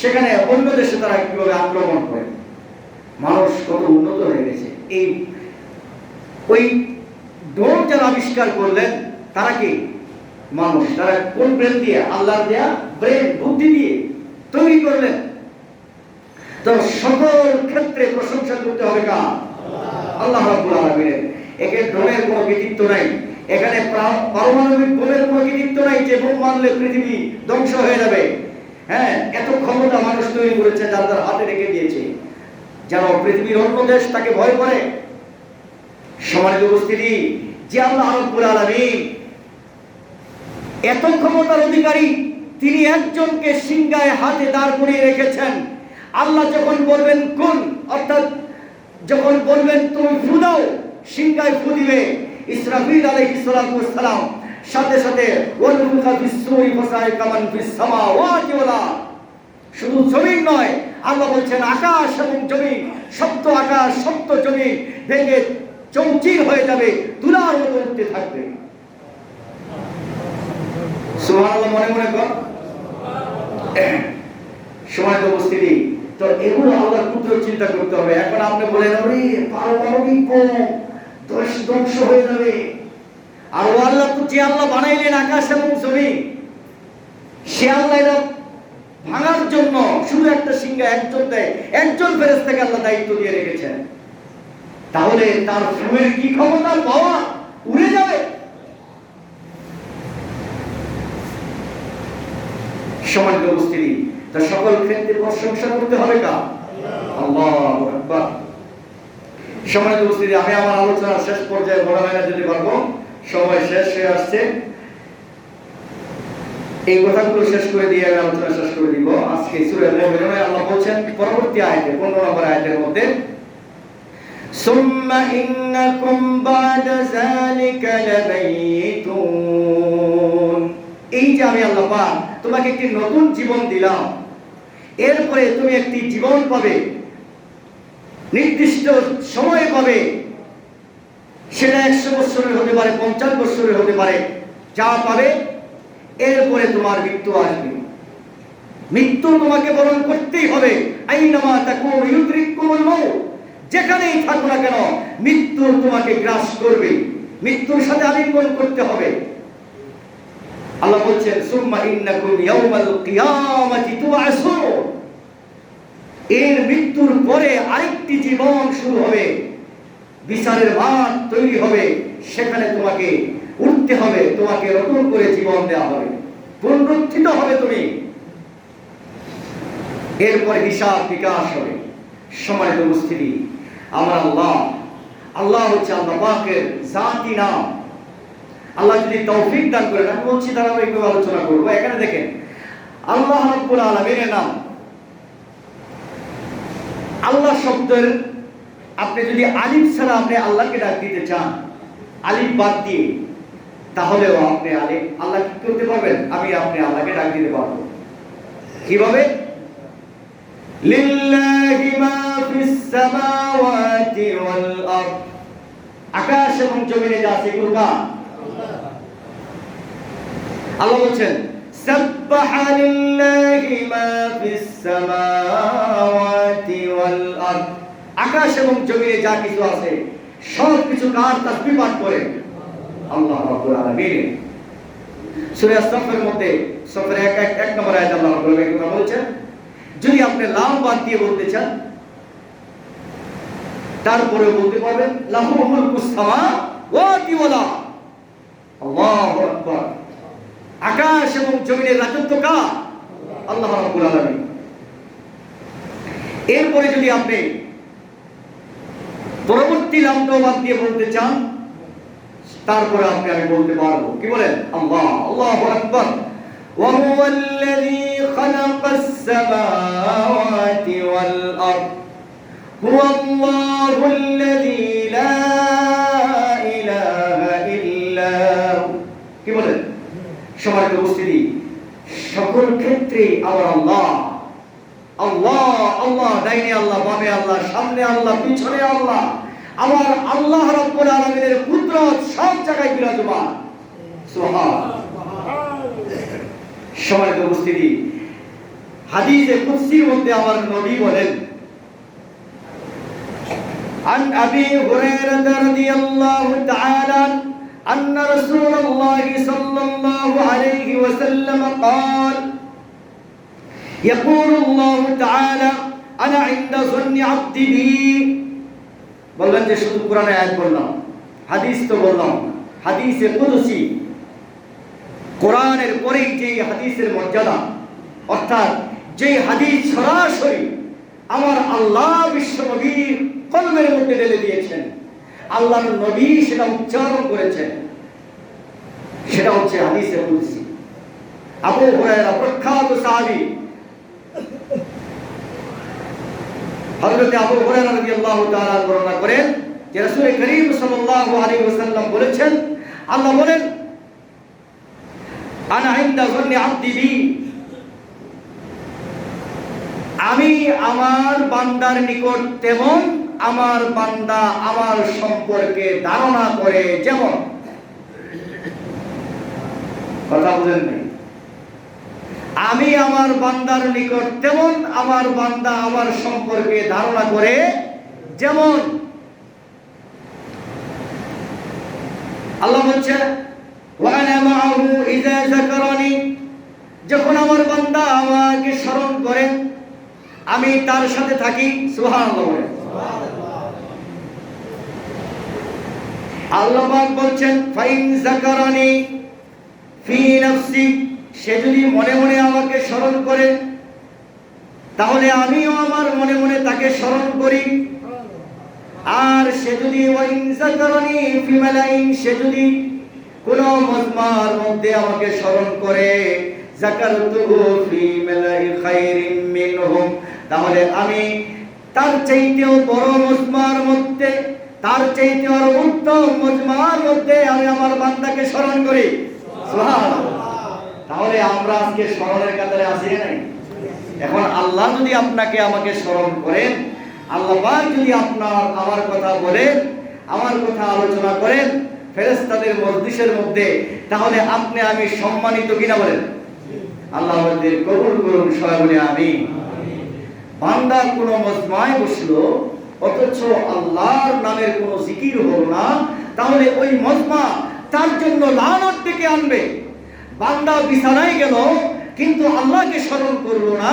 সেখানে অন্য দেশে তারা কিভাবে আক্রমণ করে। মানুষ কত উন্নত হয়ে গেছে। এই ওই ড্রোন যারা আবিষ্কার করলেন তারা কি মানুষ, তারা কোন ব্রেন দিয়ে, আল্লাহর দেয়া ব্রেন বুদ্ধি দিয়ে তৈরি করলেন। তো সকল ক্ষেত্রে প্রশংসা করতে হবে কার? আল্লাহ রাব্বুল আলামিনের। একে ড্রোনের কোনো কৃতিত্ব নাই, এখানে পারমাণবিক বোমের কোনো কৃতিত্ব নাই যে বোম মারলে পৃথিবী ধ্বংস হয়ে যাবে। এত ক্ষমতা মানুষ তৈরি করেছে, যার তার হাতে রেখে দিয়েছে, যেন পৃথিবীর অন্য দেশ তাকে ভয় করে। সম্মানিত উপস্থিতি, যে আল্লাহ রাব্বুল আলামিন এত ক্ষমতার অধিকারী, তিনি একজনকে সিংহায় হাতে দাঁড় করিয়ে রেখেছেন। আল্লাহ যখন বলবেন কুন, অর্থাৎ যখন বলবেন তুমি ফু দাও, সিংহায় ফু দিবে। ইসরাফিল আলাইহিস সালাতু ওয়াস সালাম সাথে সাথে ওয়ানফুখা ফিস সূরি ফাসাইকা মান ফিস সামাওয়াতি ওয়াল আরদ। শুধু জমিন নয়, আল্লাহ বলছেন আকাশ এবং জমিন, সপ্ত আকাশ সপ্ত জমিন ভেঙে চৌচির হয়ে যাবে, তুলার মতো উঠতে থাকবে। সুবহানাল্লাহ, মনে মনে কর। সময় উপস্থিতি, তো এগুলো আল্লাহর কুদরত চিন্তা করতে হবে। এখন আপনি বলেন ওরে পারমাণবিক বোম ধ্বংস হয়ে যাবে, আর ও আল্লাহ তো যে আল্লাহ বানাইলেন আকাশ এবং জমিন, সে আল্লাহ এটা ভাঙার জন্য শুধু একটা সিংহা একজন দেয়, একজন ফেরেশতাকে আল্লাহ দায়িত্ব দিয়ে রেখেছেন। তাহলে তার ফুয়ের কি ক্ষমতা, পাওয়া উড়ে যাবে। সম্মানিত উপস্থিতি, তা সকল ক্ষেত্রে প্রশংসা করতে হবে কার? আল্লাহু আকবার। সম্মানিত উপস্থিতি, আমি আমার আলোচনার শেষ পর্যায়ে বড় হয় না যেতে পারবো, সময় শেষ হয়ে আসছে। এই কথাগুলো শেষ করে দিয়ে আমি আলোচনা শেষ করে দিব। আজকে সূরা মুমিনুনে আল্লাহ বলছেন পরবর্তী আয়াতে, 15 নম্বর আয়াতের মধ্যে, সুম্মা ইন্নাকুম বা'দা যালিকা লামাইতুন। এই যে আমি আল্লাহ পাক তোমাকে একটি নতুন জীবন দিলাম, এরপরে তুমি একটি জীবন পাবে, নির্দিষ্ট সময় পাবে। সেটা 100 বছরের হতে পারে, 50 বছরের হতে পারে, যা পাবে। এরপরে তোমার মৃত্যু আসবে। মৃত্যু তোমাকে বরণ করতেই হবে। আইনামা তাকুনু ইউদরিকুমুল মাউত, যেখানেই থাকো না কেন মৃত্যু তোমাকে গ্রাস করবে, মৃত্যুর সাথে আলিঙ্গন করতে হবে। আল্লাহ বলছেন সুম্মা ইন্নাকুম ইয়াউমাল কিয়ামাতি তুবআসুন। এর মৃত্যুর পরে আরেকটি জীবন শুরু হবে, বিচারের মাঠ তৈরি হবে, সেখানে তোমাকে উঠতে হবে, তোমাকে নতুন করে জীবন দেওয়া হবে, পুনরুত্থিত হবে তুমি। এরপরে হিসাব বিকাশ হবে। সম্মানিত উপস্থিতি, আমার আল্লাহ হচ্ছে আল্লাহ পাকের জাতি নাম। আল্লাহ যদি তৌফিক দান করেন, আমি বলছি ধারাবাহিকভাবে আলোচনা করবো। এখানে দেখেন আল্লাহ রাব্বুল আলামিনের নাম, আল্লাহ শব্দের আপনি যদি আলিফ ছাড়া আপনি আল্লাহকে ডাক দিতে চান, আলিফ বাদ দিয়ে, তাহলেও আপনি আল্লাহ কি করতে পারবেন? আমি আপনি আল্লাহকে ডাক দিতে পারবো। কিভাবে? লিল্লাহি মা ফিস সামাওয়াতি ওয়াল আরদ, আকাশ এবং জমিনে যা আছে এগুলো কার? আল্লাহ বলছেন সাব্বাহা লিল্লাহি মা ফিস সামাওয়াতি ওয়াল আরদ, আকাশ এবং জমিনে যা কিছু আছে সব কিছু কার তাসবিহ পাঠ করে? আল্লাহ রাব্বুল আলামিন। সূরা সাফের মধ্যে সফের 1 নম্বর আয়াতে আল্লাহ রাব্বুল আলামিন কথা বলেছেন, যদি আপনি লাম বাদ দিয়ে বলতে চান তারপরে বলতে পারবেন লাহু মুলকুস সামাওয়াতি ওয়াল আরদ, আল্লাহু আকবার। আকাশ এবং জমিনের রাজত্ব কার? আল্লাহ রাব্বুল আলামিন। এরপরে যদি আপনি পরবর্তী লামটাও বাদ দিয়ে বলতে চান তারপরে আপনি আমি বলতে পারবো, কি বলেন? আল্লাহ, আল্লাহু আকবার। ওয়া হুয়াল্লাযী খালাকাস সামাওয়াতি ওয়াল আরদ হুয়াল্লাহুল্লাযী লা ইলাহা ইল্লা হু, কি বলেন? সম্মানিত উপস্থিতি, সকল ক্ষেত্রে আমার আল্লাহ, আল্লাহ, আল্লাহ, ডাইনে আল্লাহ, বামে আল্লাহ, সামনে আল্লাহ, পিছনে আল্লাহ, আমার আল্লাহ রাব্বুল আলামিনের কুদরত সব জায়গায় বিরাজমান। সুবহানাল্লাহ। সম্মানিত উপস্থিতি, হাদিসে কুদসির মধ্যে আমার নবী বলেন, عن أبي هريرة رضي الله تعالى أن رسول الله صلى الله عليه وسلم قال يقول الله تعالى أنا عند ظن عبدي بي। বললেন যে শুধু কোরআনের আয়াত বললাম, হাদিস তো বললাম, হাদিসে কুদসি, কোরআনের পরেই যে হাদিসের মর্যাদা, অর্থাৎ যে হাদিস সরাসরি আমার আল্লাহ বিশ্বনবীর কলমের মধ্যে ঢেলে দিয়েছেন, আল্লাহর নবী সেটা উচ্চারণ করেছেন, সেটা হচ্ছে হাদিসে কুদসি। আবু হুরায়রা প্রখ্যাত সাহাবী, হযরত আবু হুরায়রা রাদিয়াল্লাহু তাআলা বর্ণনা করেন যে রাসূল করিম সাল্লাল্লাহু আলাইহি ওয়াসাল্লাম বলেছেন, আল্লাহ বলেন আনা ইনদা যন্নি আবদি বি, আমি আমার বান্দার নিকট তেমন আমার বান্দা আমার সম্পর্কে ধারণা করে যেমন। কথা বুঝেন নাই? আমি আমার বান্দার নিকট তেমন আমার বান্দা আমার সম্পর্কে ধারণা করে যেমন। আল্লাহ বলছে ওয়া আনা মাআহু ইযা যাকারানি, যখন আমার বান্দা আমাকে স্মরণ করে আমি তার সাথে থাকি। সুবহানাল্লাহ। আল্লাহ পাক বলছেন ফাইন যাকারানি ফি নাফসি, সে যদি মনে মনে আমাকে স্মরণ করে তাহলে আমিও আমার মনে মনে তাকে স্মরণ করি। আর সে যদি ওয়াইন যাকারানি ফি মালাইন, সে যদি কোন মজমার মধ্যে আমাকে স্মরণ করে যাকারতুহু ফি মালাই খায়রিন মিনহুম, তাহলে আমি তার চাইতেও বড় মজমার মধ্যে, তার চাইতেও আরো উত্তম মজমার মধ্যে আমি আমার বান্দাকে স্মরণ করি। সুবহানাল্লাহ। তাহলে আমরা আজকে স্মরণের কাতারে আছি নাই? এখন আল্লাহ যদি আপনাকে আমাকে স্মরণ করেন, আল্লাহ পাক যদি আপনার আমার কথা বলেন, আমার কথা আলোচনা করেন ফেরেশতাদের মজলিসের মধ্যে, তাহলে আপনি আমি সম্মানিত কিনা বলেন? আল্লাহ আমাদের কবুল করুন, সবাই বলে আমিন। বান্দা কোন মজমায় বসলো অথচ আল্লাহর নামের কোন জিকির হলো না, তাহলে ওই মজমা তার জন্য লানত ডেকে আনবে। বান্দা বিছানায় গেল কিন্তু আল্লাহকে স্মরণ করলো না,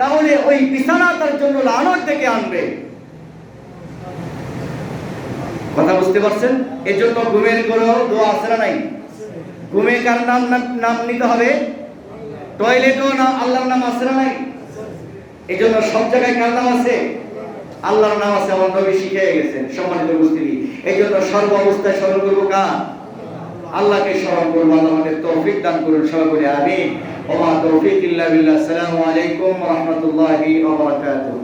তাহলে ওই বিছানা তার জন্য লানত ডেকে আনবে। কথা বুঝতে পারছেন? এজন্য ঘুমের কোনো দোয়া আছে না নাই? ঘুমে কার নাম নিতে হবে? টয়লেটও না আল্লাহর নাম আছে না নাই? এজন্য সব জায়গায় কার নাম আছে? আল্লাহর নাম আছে, আমার নবী শিখিয়ে গেছেন। সম্মানিত উপস্থিতি, এজন্য সর্ব অবস্থায় স্মরণ করবো কার? আল্লাহকে স্মরণ করবো। আল্লাহ আমাদের তৌফিক দান করুন, সবাই বলে আমিন। ওয়া মা তৌফিক ইল্লা বিল্লাহ। আসসালামু আলাইকুম ওয়া রাহমাতুল্লাহি ওয়া বারাকাতুহু।